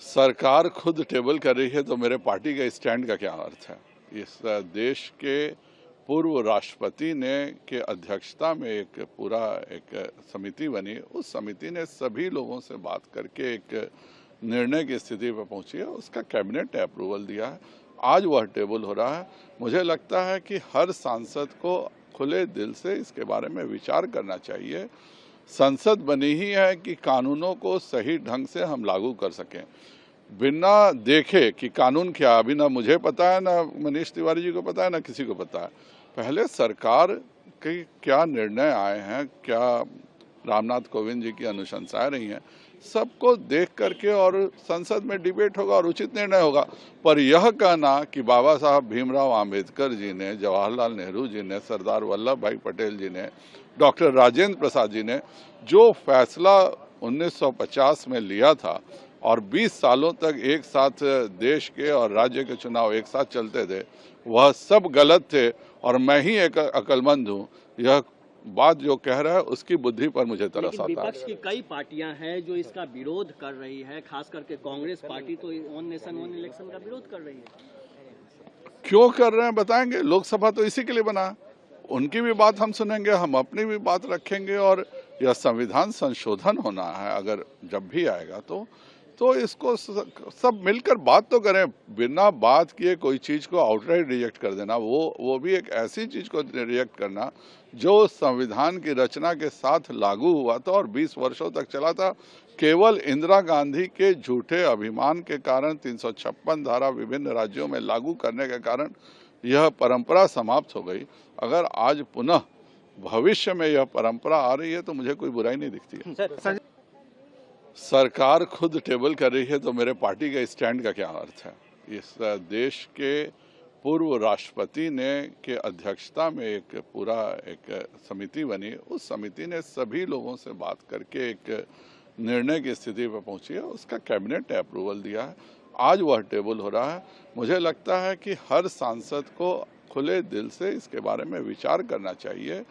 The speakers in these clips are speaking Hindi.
सरकार खुद टेबल कर रही है तो मेरे पार्टी के स्टैंड का क्या अर्थ है। इस देश के पूर्व राष्ट्रपति ने के अध्यक्षता में एक समिति बनी। उस समिति ने सभी लोगों से बात करके एक निर्णय की स्थिति पर पहुंची है। उसका कैबिनेट ने अप्रूवल दिया है। आज वह टेबल हो रहा है। मुझे लगता है कि हर सांसद को खुले दिल से इसके बारे में विचार करना चाहिए। संसद बनी ही है कि कानूनों को सही ढंग से हम लागू कर सकें, बिना देखे कि कानून क्या। अभी ना मुझे पता है, ना मनीष तिवारी जी को पता है, ना किसी को पता है। पहले सरकार के क्या निर्णय आए हैं, क्या रामनाथ कोविंद जी की अनुशंसाएं रही हैं, सबको देख करके और संसद में डिबेट होगा और उचित निर्णय होगा। पर यह कहना कि बाबा साहब भीमराव आम्बेडकर जी ने, जवाहरलाल नेहरू जी ने, सरदार वल्लभ भाई पटेल जी ने, डॉक्टर राजेंद्र प्रसाद जी ने जो फैसला 1950 में लिया था और 20 सालों तक एक साथ देश के और राज्य के चुनाव एक साथ चलते थे, वह सब गलत थे और मैं ही एक अक्लमंद हूँ। यह बात जो कह रहा है उसकी बुद्धि पर मुझे तरस आता है। विपक्ष की कई पार्टियां हैं जो इसका विरोध कर रही है, खास करके कांग्रेस पार्टी तो वन नेशन वन इलेक्शन का विरोध कर रही है। क्यों कर रहे हैं बताएंगे। लोकसभा तो इसी के लिए बना। उनकी भी बात हम सुनेंगे, हम अपनी भी बात रखेंगे और यह संविधान संशोधन होना है। अगर जब भी आएगा तो इसको सब मिलकर बात तो करें। बिना बात किए कोई चीज को आउटराइट रिजेक्ट कर देना, वो भी एक ऐसी चीज को रिजेक्ट करना जो संविधान की रचना के साथ लागू हुआ था और 20 वर्षों तक चला था। केवल इंदिरा गांधी के झूठे अभिमान के कारण 356 धारा विभिन्न राज्यों में लागू करने के कारण यह परंपरा समाप्त हो गई। अगर आज पुनः भविष्य में यह परंपरा आ रही है तो मुझे कोई बुराई नहीं दिखती है। सरकार खुद टेबल कर रही है तो मेरे पार्टी के स्टैंड का क्या अर्थ है। इस देश के पूर्व राष्ट्रपति ने के अध्यक्षता में एक समिति बनी। उस समिति ने सभी लोगों से बात करके एक निर्णय की स्थिति पर पहुंची है। उसका कैबिनेट ने अप्रूवल दिया है। आज वह टेबल हो रहा है। मुझे लगता है कि हर सांसद को खुले दिल से इसके बारे में विचार करना चाहिए।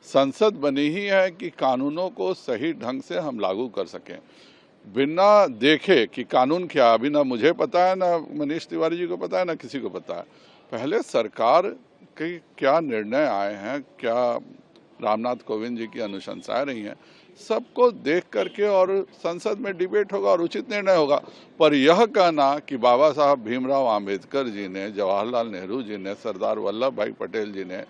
संसद बनी ही है कि कानूनों को सही ढंग से हम लागू कर सकें, बिना देखे कि कानून क्या। अभी ना मुझे पता है, ना मनीष तिवारी जी को पता है, ना किसी को पता है। पहले सरकार के क्या निर्णय आए हैं, क्या रामनाथ कोविंद जी की अनुशंसाएं रही हैं, सबको देख करके और संसद में डिबेट होगा और उचित निर्णय होगा। पर यह कहना कि बाबा साहब भीमराव आम्बेडकर जी ने, जवाहरलाल नेहरू जी ने, सरदार वल्लभ भाई पटेल जी ने,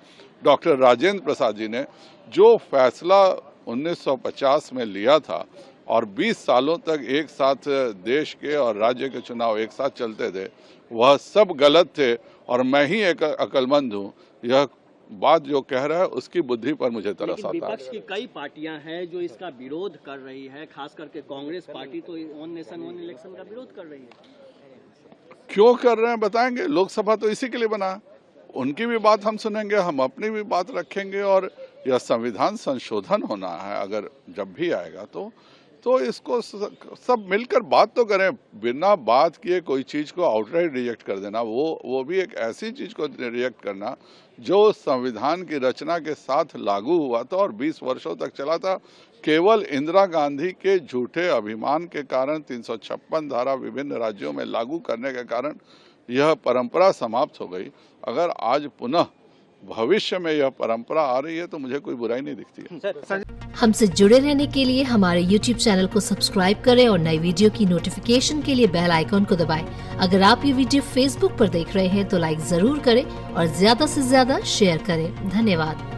डॉक्टर राजेंद्र प्रसाद जी ने जो फैसला 1950 में लिया था और 20 सालों तक एक साथ देश के और राज्य के चुनाव एक साथ चलते थे, वह सब गलत थे और मैं ही एक अक्लमंद हूँ। यह बात जो कह रहा है उसकी बुद्धि पर मुझे तरस आता है। विपक्ष की कई पार्टियां हैं जो इसका विरोध कर रही है, खास करके कांग्रेस पार्टी तो वन नेशन वन इलेक्शन का विरोध कर रही है। क्यों कर रहे हैं बताएंगे। लोकसभा तो इसी के लिए बना। उनकी भी बात हम सुनेंगे, हम अपनी भी बात रखेंगे और यह संविधान संशोधन होना है। अगर जब भी आएगा तो इसको सब मिलकर बात तो करें। बिना बात किए कोई चीज को आउटराइट रिजेक्ट कर देना, वो भी एक ऐसी चीज को रिजेक्ट करना जो संविधान की रचना के साथ लागू हुआ था और 20 वर्षों तक चला था। केवल इंदिरा गांधी के झूठे अभिमान के कारण 356 धारा विभिन्न राज्यों में लागू करने के कारण यह परंपरा समाप्त हो गई। अगर आज पुनः भविष्य में यह परंपरा आ रही है तो मुझे कोई बुराई नहीं दिखती है। हमसे जुड़े रहने के लिए हमारे YouTube चैनल को सब्सक्राइब करें और नई वीडियो की नोटिफिकेशन के लिए बेल आइकॉन को दबाएं। अगर आप ये वीडियो Facebook पर देख रहे हैं तो लाइक जरूर करें और ज्यादा से ज्यादा शेयर करें। धन्यवाद।